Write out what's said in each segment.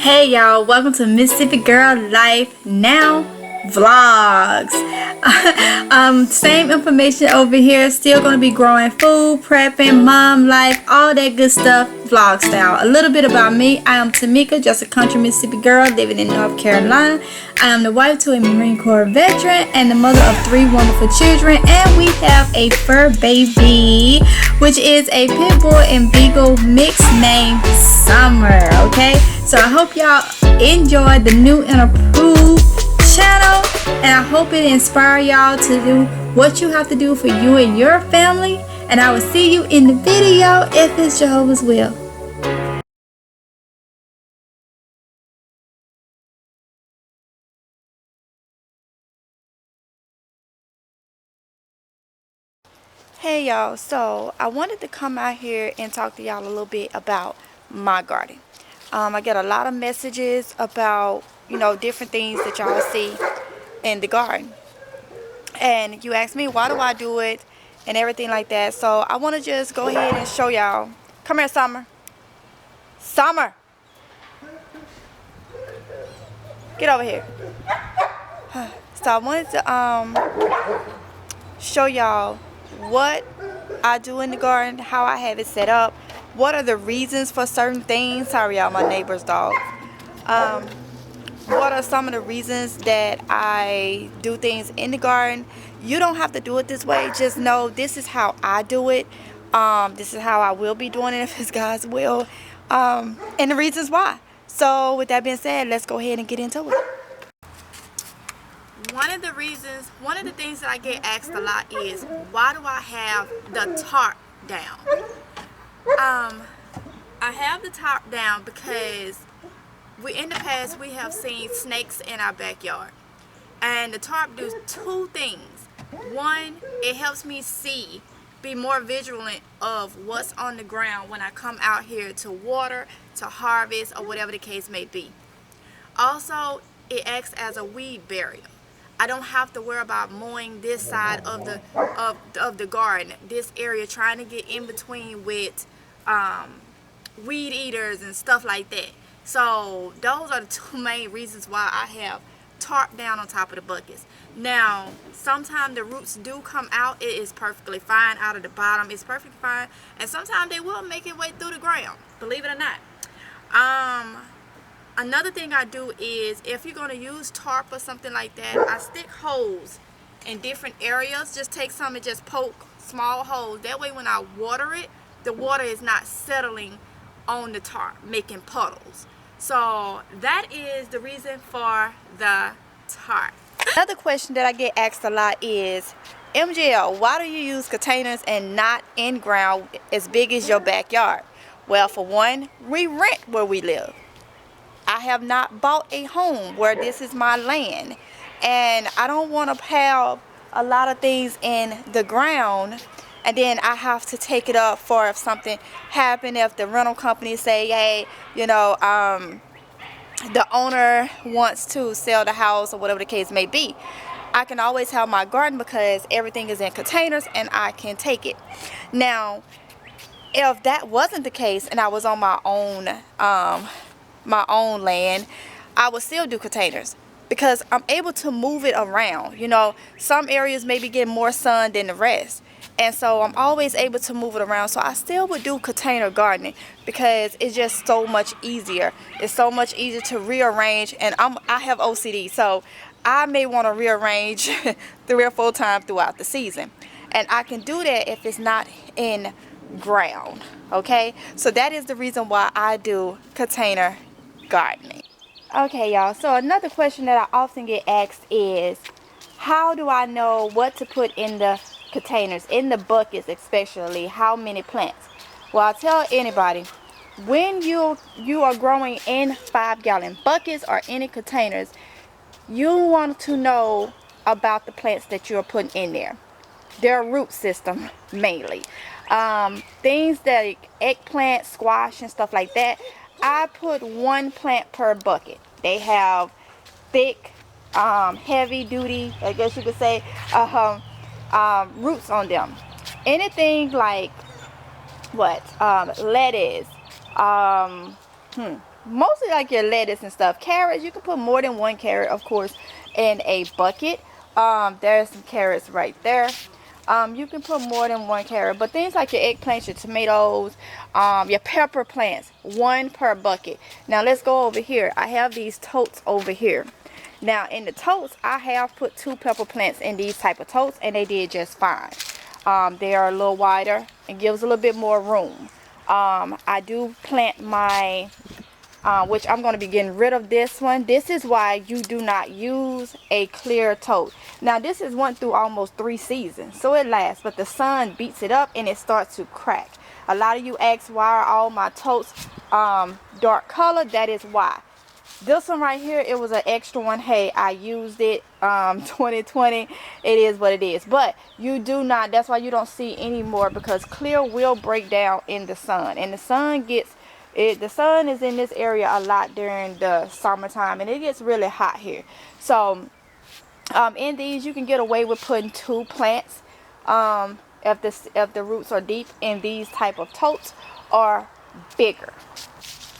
Hey y'all, welcome to Mississippi Girl Life Now Vlogs. Same information over here, still going to be growing food, prepping, mom life, all that good stuff, vlog style. A little bit about me. I am Tamika, just a country Mississippi girl living in North Carolina. I am the wife to a Marine Corps veteran and the mother of 3 wonderful children, and we have a fur baby, which is a pit bull and beagle mix named Summer. Okay, so I hope y'all enjoy the new and improved channel, and I hope it inspires y'all to do what you have to do for you and your family, and I will see you in the video if it's Jehovah's will. Hey y'all, so I wanted to come out here and talk to y'all a little bit about my garden. I get a lot of messages about, different things that y'all see in the garden. And you ask me, why do I do it and everything like that. So I want to just go ahead and show y'all. Come here, Summer. Summer. Get over here. So I wanted to show y'all what I do in the garden, how I have it set up, what are the reasons for certain things. Sorry y'all, my neighbor's dog. What are some of the reasons that I do things in the garden. You don't have to do it this way, just know this is how I do it. This is how I will be doing it if it's God's will, and the reasons why. So with that being said, let's go ahead and get into it. One of the things that I get asked a lot is, why do I have the tarp down? I have the tarp down because in the past we have seen snakes in our backyard, and the tarp does 2 things. One, it helps me be more vigilant of what's on the ground when I come out here to water, to harvest, or whatever the case may be. Also, it acts as a weed barrier. I don't have to worry about mowing this side of the garden, this area, trying to get in between with weed eaters and stuff like that. So those are the 2 main reasons why I have tarp down on top of the buckets. Now, sometimes the roots do come out. It is perfectly fine out of the bottom. It's perfectly fine. And sometimes they will make it way through the ground, believe it or not. Another thing I do is, if you're going to use tarp or something like that, I stick holes in different areas. Just take some and just poke small holes. That way when I water it, the water is not settling on the tarp, making puddles. So that is the reason for the tarp. Another question that I get asked a lot is, MGL, why do you use containers and not in ground as big as your backyard? Well, for one, we rent where we live. I have not bought a home where this is my land, and I don't want to have a lot of things in the ground and then I have to take it up for if something happened, if the rental company say, hey, the owner wants to sell the house or whatever the case may be. I can always have my garden because everything is in containers and I can take it. Now, if that wasn't the case and I was on my own land, I would still do containers because I'm able to move it around. Some areas maybe get more sun than the rest, and so I'm always able to move it around. So I still would do container gardening because it's just so much easier. It's so much easier to rearrange, and I have OCD, so I may want to rearrange 3 or 4 times throughout the season, and I can do that if it's not in ground. Okay, so that is the reason why I do container gardening. Okay, y'all, so another question that I often get asked is, how do I know what to put in the containers, in the buckets especially, how many plants? Well, I'll tell anybody, when you are growing in 5-gallon buckets or any containers, you want to know about the plants that you're putting in there, their root system mainly. Things like eggplant, squash, and stuff like that, I put 1 plant per bucket. They have thick, heavy duty, I guess you could say, roots on them. Anything like lettuce, mostly like your lettuce and stuff. Carrots, you can put more than one carrot, of course, in a bucket. There's some carrots right there. You can put more than one carrot, but things like your eggplants, your tomatoes, your pepper plants, one per bucket. Now let's go over here. I have these totes over here. Now in the totes, I have put 2 pepper plants in these type of totes, and they did just fine. They are a little wider and gives a little bit more room. I do plant my which I'm going to be getting rid of this one. This is why you do not use a clear tote. Now this is went through almost 3 seasons, so it lasts, but the sun beats it up and it starts to crack. A lot of you ask why are all my totes dark color. That is why. This one right here, it was an extra one. Hey, I used it 2020. It is what it is. But you do not, that's why you don't see any more, because clear will break down in the sun, and the sun gets the sun is in this area a lot during the summertime, and it gets really hot here. So in these you can get away with putting 2 plants if the roots are deep in these type of totes or bigger.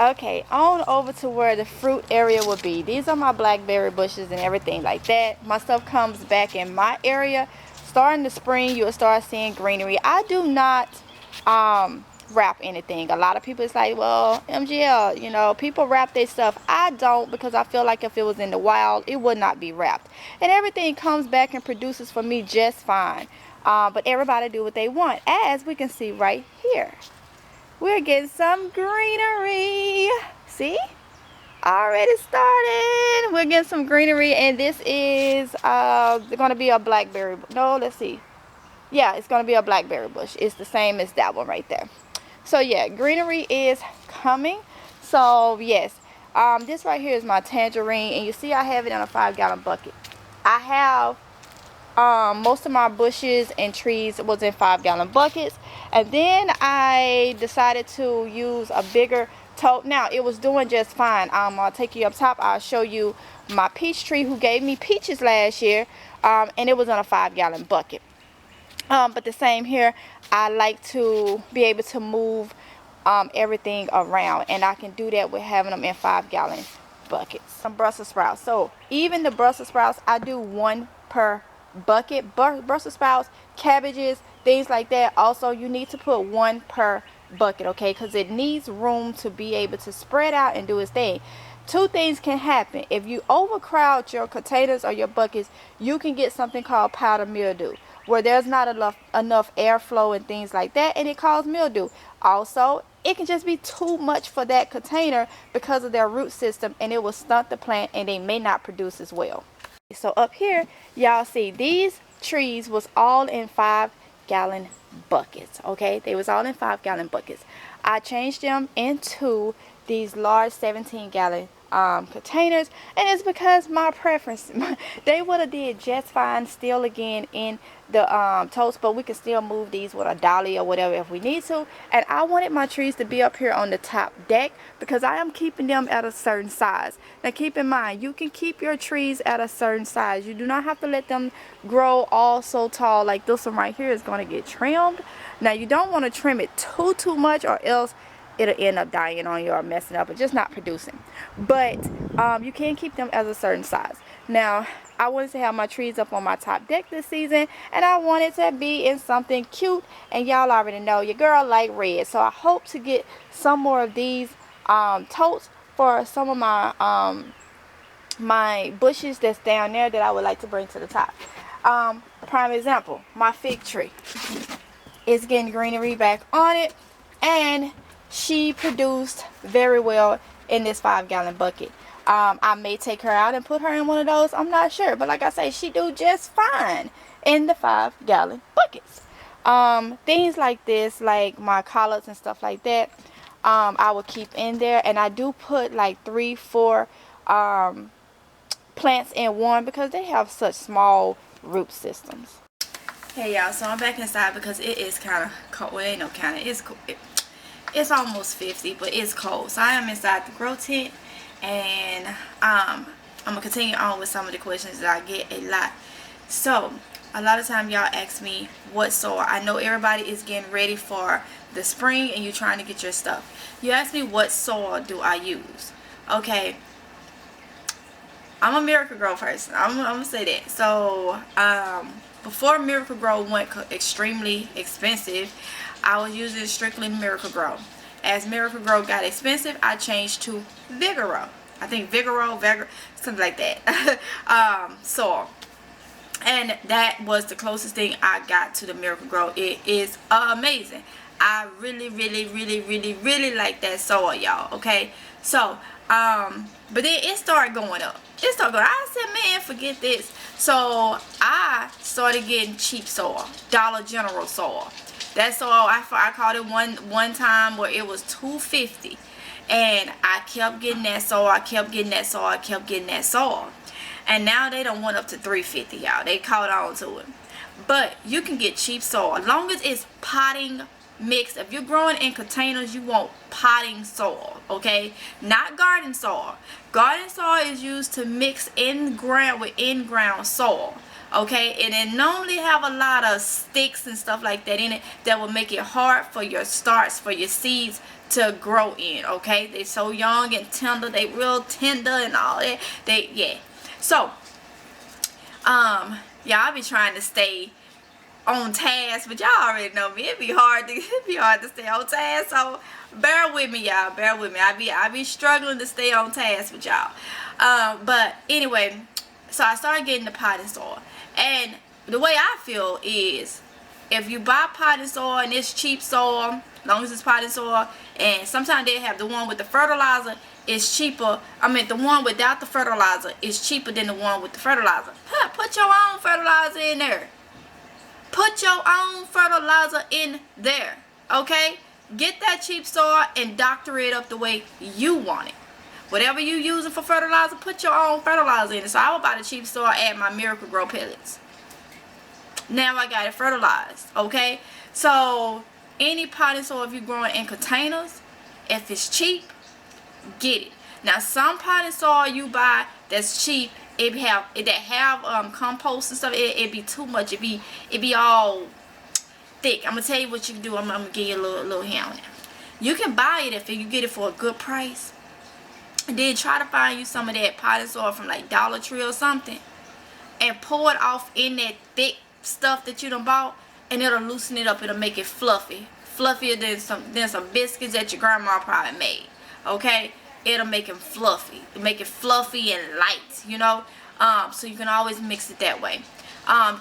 Okay, on over to where the fruit area would be. These are my blackberry bushes and everything like that. My stuff comes back in my area. Starting the spring, you'll start seeing greenery. I do not wrap anything. A lot of people is like, well, MGL, you know, people wrap their stuff. I don't, because I feel like if it was in the wild, it would not be wrapped. And everything comes back and produces for me just fine. But everybody do what they want, as we can see right here. We're getting some greenery. See? Already started. We're getting some greenery, and this is going to be a blackberry. No, let's see. Yeah, it's going to be a blackberry bush. It's the same as that one right there. So yeah, greenery is coming. So yes, this right here is my tangerine, and you see I have it in a 5-gallon bucket. I have most of my bushes and trees was in 5-gallon buckets, and then I decided to use a bigger tote. Now it was doing just fine. I'll take you up top. I'll show you my peach tree who gave me peaches last year, and it was in a 5-gallon bucket. But the same here, I like to be able to move everything around, and I can do that with having them in 5-gallon buckets. Some Brussels sprouts. So even the Brussels sprouts, I do 1 per bucket. Brussels sprouts, cabbages, things like that. Also, you need to put 1 per bucket, okay? Because it needs room to be able to spread out and do its thing. 2 things can happen. If you overcrowd your containers or your buckets, you can get something called powder mildew, where there's not enough airflow and things like that, and it causes mildew. Also, it can just be too much for that container because of their root system, and it will stunt the plant, and they may not produce as well. So up here, y'all see these trees was all in 5-gallon buckets, okay? They was all in 5-gallon buckets. I changed them into these large 17-gallon containers, and it's because my preference. They would have did just fine still again in the totes, but we can still move these with a dolly or whatever if we need to. And I wanted my trees to be up here on the top deck because I am keeping them at a certain size. Now keep in mind, you can keep your trees at a certain size. You do not have to let them grow all so tall. Like this one right here is going to get trimmed. Now you don't want to trim it too much, or else it'll end up dying on you or messing up and just not producing. But you can keep them as a certain size. Now I wanted to have my trees up on my top deck this season, and I wanted to be in something cute, and y'all already know your girl like red, so I hope to get some more of these totes for some of my my bushes that's down there that I would like to bring to the top. Prime example, my fig tree is getting greenery back on it, and she produced very well in this 5-gallon bucket. I may take her out and put her in one of those. I'm not sure, but like I say, she do just fine in the 5-gallon buckets. Things like this, like my collards and stuff like that, I will keep in there, and I do put like 3-4 plants in one because they have such small root systems. Hey y'all, so I'm back inside because it is kind of cold. Well, it ain't no kind of, it's cold. It's almost 50, but it's cold. So I am inside the grow tent, and I'm gonna continue on with some of the questions that I get a lot. So a lot of time y'all ask me what soil. I know everybody is getting ready for the spring and you're trying to get your stuff. You ask me what soil do I use. Okay, I'm a Miracle Grow person. I'm gonna say that. So before Miracle Grow went extremely expensive, I was using strictly Miracle Grow. As Miracle Grow got expensive, I changed to Vigoro. I think Vigoro, something like that. Soil. And that was the closest thing I got to the Miracle Grow. It is amazing. I really, really, really, really, really like that soil, y'all. Okay, so but then it started going up. It started going. I said, man, forget this. So I started getting cheap soil, Dollar General soil. That soil, I caught it one time where it was $2.50, and I kept getting that soil. I kept getting that soil. I kept getting that soil. And now they don't went up to $3.50, y'all. They caught on to it. But you can get cheap soil as long as it's potting mix. If you're growing in containers, you want potting soil, okay? Not garden soil. Garden soil is used to mix in ground with in-ground soil, okay? And it normally have a lot of sticks and stuff like that in it that will make it hard for your starts, for your seeds to grow in, okay? They're so young and tender. They real tender and all that. Yeah. So, yeah, I be trying to stay on task, but y'all already know me. It'd be hard to stay on task. So bear with me, y'all. Bear with me. I be struggling to stay on task with y'all. But anyway, so I started getting the potting soil, and the way I feel is, if you buy potting soil and it's cheap soil, as long as it's potting soil, and sometimes they have the one with the fertilizer, it's cheaper. I mean, the one without the fertilizer is cheaper than the one with the fertilizer. Put your own fertilizer in there. Put your own fertilizer in there, okay? Get that cheap soil and doctor it up the way you want it. Whatever you using for fertilizer, put your own fertilizer in it. So I would buy the cheap soil, add my Miracle Grow pellets. Now I got it fertilized, okay? So any potting soil, if you're growing in containers, if it's cheap, get it. Now some potting soil you buy that's cheap, it have compost and stuff, it be too much. It be all thick. I'm gonna tell you what you can do. I'm gonna give you a little hint on it. You can buy it if you get it for a good price, and then try to find you some of that potting soil from like Dollar Tree or something, and pour it off in that thick stuff that you done bought, and it'll loosen it up. It'll make it fluffy, fluffier than some biscuits that your grandma probably made. Okay, it'll make it fluffy. It'll make it fluffy and light, you know. So you can always mix it that way.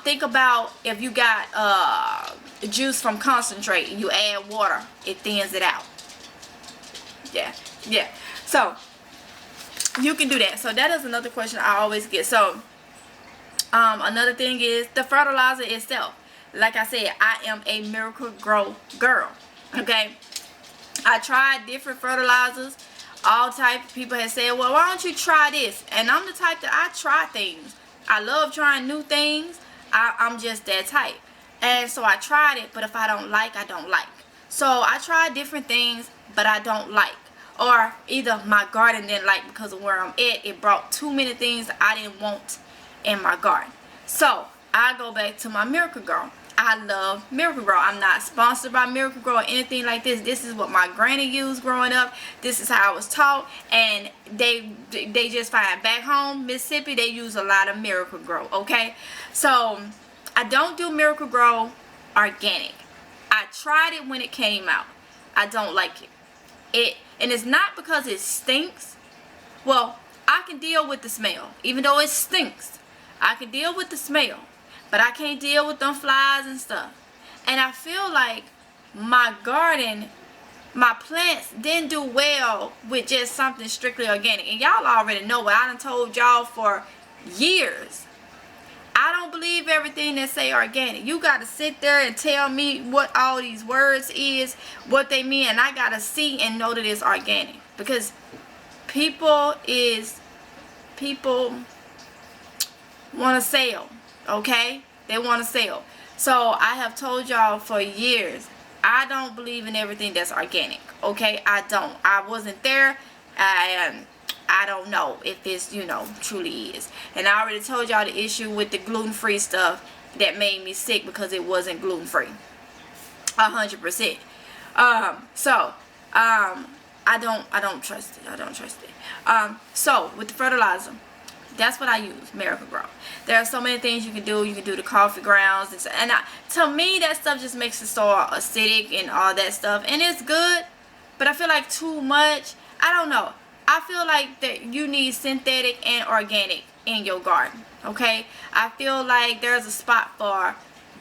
Think about if you got juice from concentrate and you add water, it thins it out. Yeah. So you can do that. So that is another question I always get. So another thing is the fertilizer itself. Like I said, I am a Miracle Grow girl. Okay, I tried different fertilizers. All type of people have said, well, why don't you try this? And I'm the type that I try things. I love trying new things. I'm just that type. And so I tried it, but if I don't like, I don't like. So I tried different things, but I don't like. Or either my garden didn't like because of where I'm at. It brought too many things I didn't want in my garden. So I go back to my Miracle Grow. I love Miracle Grow. I'm not sponsored by Miracle Grow or anything like this. This is what my granny used growing up. This is how I was taught, and they just fine. Back home, Mississippi, they use a lot of Miracle Grow. Okay, so I don't do Miracle Grow organic. I tried it when it came out. I don't like it. And it's not because it stinks. Well, I can deal with the smell, even though it stinks. I can deal with the smell. But I can't deal with them flies and stuff. And I feel like my garden, my plants didn't do well with just something strictly organic. And y'all already know what I done told y'all for years. I don't believe everything that say organic. You got to sit there and tell me what all these words is, what they mean. And I got to see and know that it's organic. Because people want to sell. Okay, they want to sell. So I have told y'all for years, I don't believe in everything that's organic. Okay, I don't. I wasn't there. I don't know if it's, truly is. And I already told y'all the issue with the gluten-free stuff that made me sick because it wasn't gluten-free. 100%. I don't trust it. I don't trust it. So with the fertilizer, that's what I use, Miracle-Gro. There are so many things you can do. You can do the coffee grounds, and to me, that stuff just makes the soil acidic and all that stuff, and it's good. But I feel like too much. I don't know. I feel like that you need synthetic and organic in your garden. Okay, I feel like there's a spot for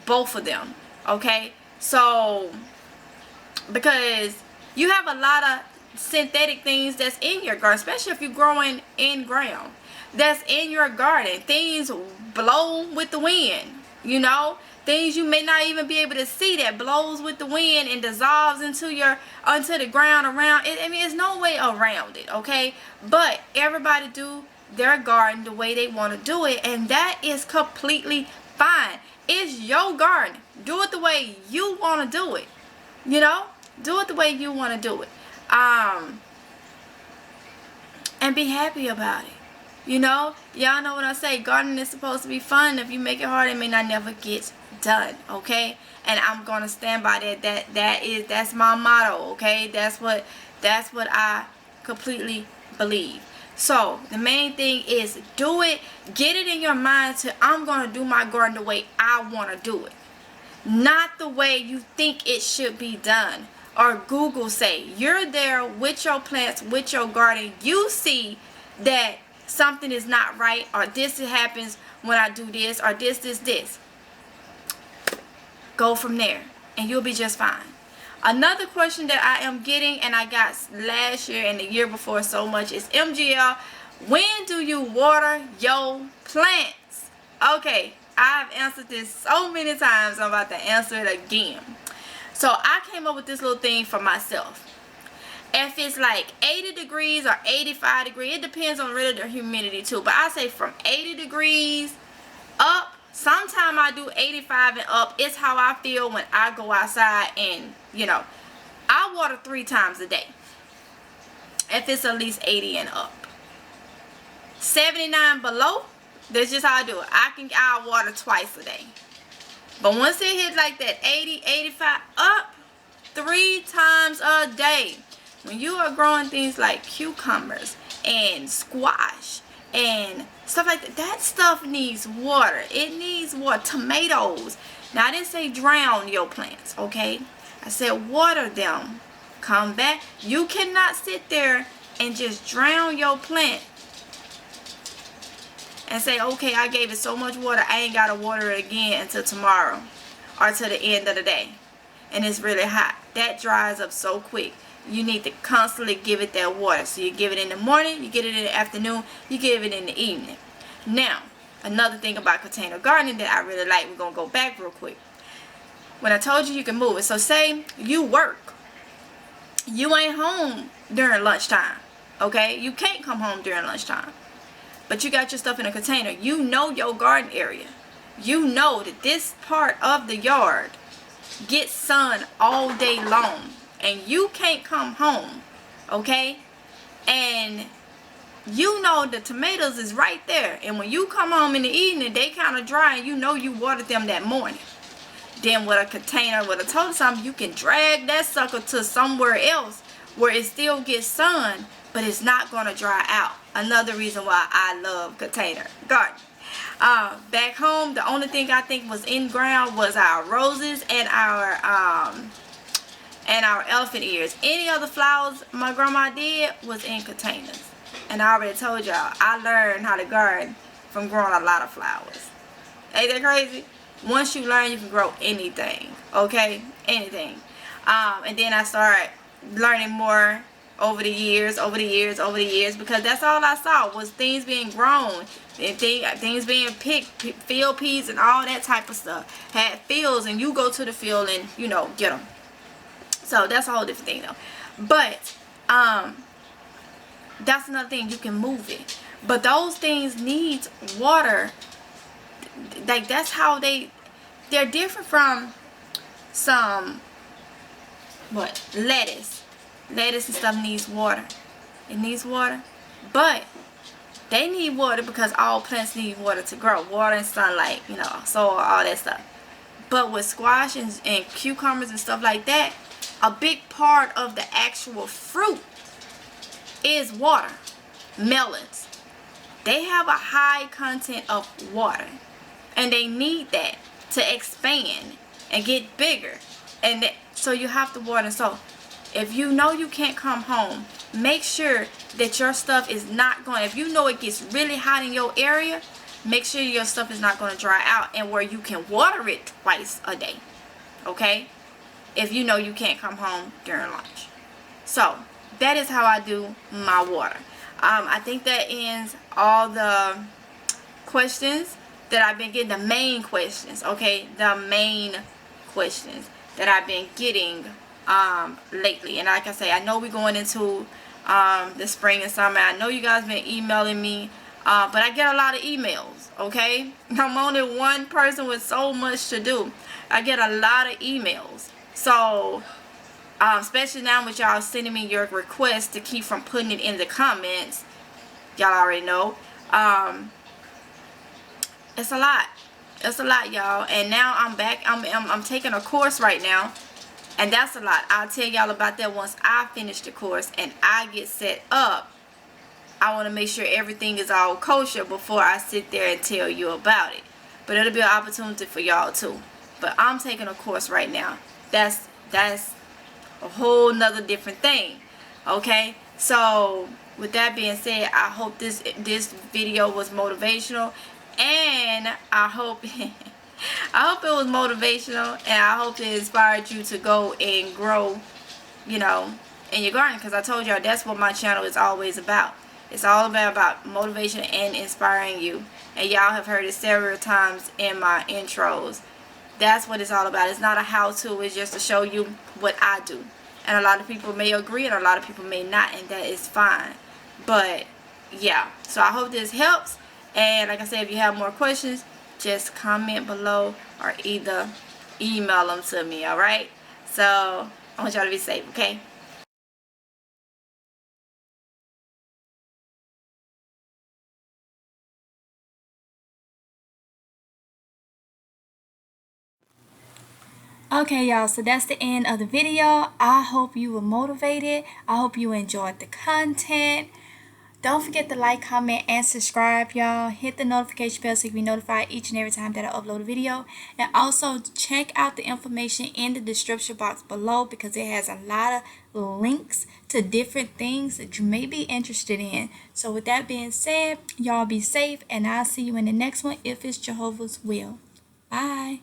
both of them. Okay, so because you have a lot of synthetic things that's in your garden, especially if you're growing in ground that's in your garden. Things blow with the wind, you know, things you may not even be able to see that blows with the wind and dissolves into the ground around it. I mean, there's no way around it. Okay, but everybody do their garden the way they want to do it, and that is completely fine. It's your garden. Do it the way you want to do it. You know, do it the way you want to do it. And be happy about it. You know, y'all know what I say. Gardening is supposed to be fun. If you make it hard, it may not never get done. Okay, and I'm gonna stand by that. That's my motto. Okay, that's what I completely believe. So the main thing is do it. Get it in your mind to, I'm gonna do my garden the way I want to do it, not the way you think it should be done. Or Google say. You're there with your plants, with your garden. You see that something is not right, or this happens when I do this, or this. Go from there, and you'll be just fine. Another question that I am getting, and I got last year and the year before so much, is MGL. When do you water your plants? Okay, I've answered this so many times. I'm about to answer it again. So I came up with this little thing for myself. If it's like 80 degrees or 85 degrees, it depends on really the humidity too. But I say from 80 degrees up, sometime I do 85 and up. It's how I feel when I go outside, and you know, I water 3 times a day. If it's at least 80 and up. 79 below, that's just how I do it. I'll water twice a day. But once it hits like that 80, 85 up, 3 times a day. When you are growing things like cucumbers and squash and stuff like that, that stuff needs water. It needs water. Tomatoes. Now, I didn't say drown your plants, okay? I said water them. Come back. You cannot sit there and just drown your plant and say, okay, I gave it so much water, I ain't got to water it again until tomorrow or to the end of the day. And it's really hot. That dries up so quick. You need to constantly give it that water. So you give it in the morning, you get it in the afternoon, you give it in the evening. Now, another thing about container gardening that I really like, we're going to go back real quick. When I told you you can move it. So say you work. You ain't home during lunchtime. Okay? You can't come home during lunchtime. But you got your stuff in a container. You know your garden area. You know that this part of the yard gets sun all day long. And you can't come home. Okay? And you know the tomatoes is right there. And when you come home in the evening, they kind of dry. And you know you watered them that morning. Then with a container, with a total something, you can drag that sucker to somewhere else where it still gets sun, but it's not going to dry out. Another reason why I love container gardening. Back home, the only thing I think was in ground was our roses and our elephant ears. Any other flowers my grandma did was in containers. And I already told y'all, I learned how to garden from growing a lot of flowers. Ain't that crazy? Once you learn, you can grow anything. Okay? Anything. And then I started learning more over the years, because that's all I saw was things being grown and things being picked, field peas and all that type of stuff. Had fields, and you go to the field and, you know, get them. So that's a whole different thing though. But that's another thing, you can move it. But those things need water. Like, that's how they're different from some lettuce and stuff needs water. It needs water, but they need water because all plants need water to grow. Water and sunlight, you know, soil, all that stuff. But with squash and cucumbers and stuff like that, a big part of the actual fruit is water. Melons, they have a high content of water, and they need that to expand and get bigger, and so you have to water. So if you know you can't come home, make sure that your stuff is not going, if you know it gets really hot in your area, make sure your stuff is not going to dry out, and where you can water it twice a day, okay, if you know you can't come home during lunch. So that is how I do my water. I think that ends all the questions that I've been getting, the main questions, okay, the main questions that I've been getting lately. And like I say, I know we're going into the spring and summer. I know you guys been emailing me, but I get a lot of emails, okay? I'm only one person with so much to do. I get a lot of emails. So especially now with y'all sending me your requests to keep from putting it in the comments, y'all already know. It's a lot. It's a lot, y'all. And now I'm back. I'm taking a course right now, and that's a lot. I'll tell y'all about that once I finish the course and I get set up. I want to make sure everything is all kosher before I sit there and tell you about it. But it'll be an opportunity for y'all too. But I'm taking a course right now. That's a whole nother different thing, okay? So with that being said, I hope this video was motivational, and I hope I hope it was motivational, and I hope it inspired you to go and grow, you know, in your garden, because I told y'all that's what my channel is always about. It's all about motivation and inspiring you, and y'all have heard it several times in my intros. That's what it's all about. It's not a how-to. It's just to show you what I do. And a lot of people may agree and a lot of people may not, and that is fine. But yeah, so I hope this helps. And like I said, if you have more questions, just comment below or either email them to me, alright? So I want y'all to be safe, okay? Okay, y'all, so that's the end of the video. I hope you were motivated. I hope you enjoyed the content. Don't forget to like, comment, and subscribe, y'all. Hit the notification bell so you can be notified each and every time that I upload a video. And also check out the information in the description box below, because it has a lot of links to different things that you may be interested in. So with that being said, y'all be safe, and I'll see you in the next one if it's Jehovah's will. Bye.